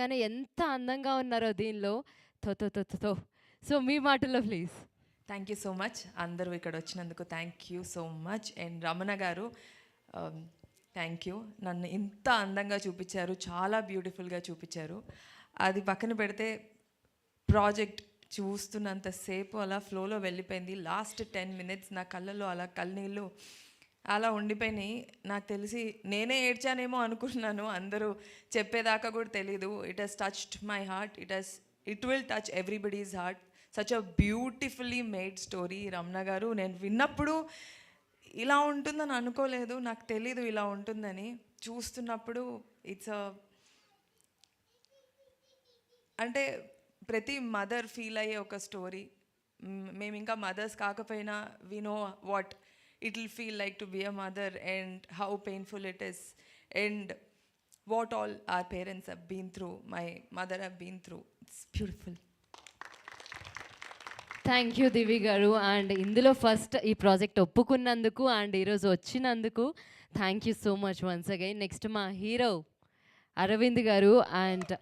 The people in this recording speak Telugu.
కానీ ఎంత అందంగా ఉన్నారో దీనిలో. థో థో థో థో థో. సో మీ మాటల్లో please. Thank you so much అందరూ ఇక్కడ వచ్చినందుకు thank you so much. And Ramana garu thank you, నన్ను ఇంత అందంగా చూపించారు, చాలా బ్యూటిఫుల్గా చూపించారు. అది పక్కన పెడితే ప్రాజెక్ట్ చూస్తున్నంతసేపు అలా ఫ్లోలో వెళ్ళిపోయింది. లాస్ట్ 10 minutes నా కళ్ళలో అలా కళ్ళనీళ్ళు అలా ఉండిపోయినాయి. నాకు తెలిసి నేనే ఏడ్చానేమో అనుకున్నాను, అందరూ చెప్పేదాకా కూడా తెలీదు. It has touched my heart, it will touch everybody's heart. Such a beautifully made story. Ramana గారు, నేను విన్నప్పుడు ఇలా ఉంటుందని అనుకోలేదు, నాకు తెలీదు ఇలా ఉంటుందని. చూస్తున్నప్పుడు ఇట్స్ అంటే ప్రతి మదర్ ఫీల్ అయ్యే ఒక స్టోరీ. మేము ఇంకా మదర్స్ కాకపోయినా we know what it will feel like to be a mother and how painful it is and what all our parents have been through, my mother have been through. It's beautiful. Thank you Divi garu. And ఇందులో ఫస్ట్ ఈ ప్రాజెక్ట్ ఒప్పుకున్నందుకు అండ్ ఈరోజు వచ్చినందుకు thank you so much once again. Next మా హీరో అరవింద్ గారు. అండ్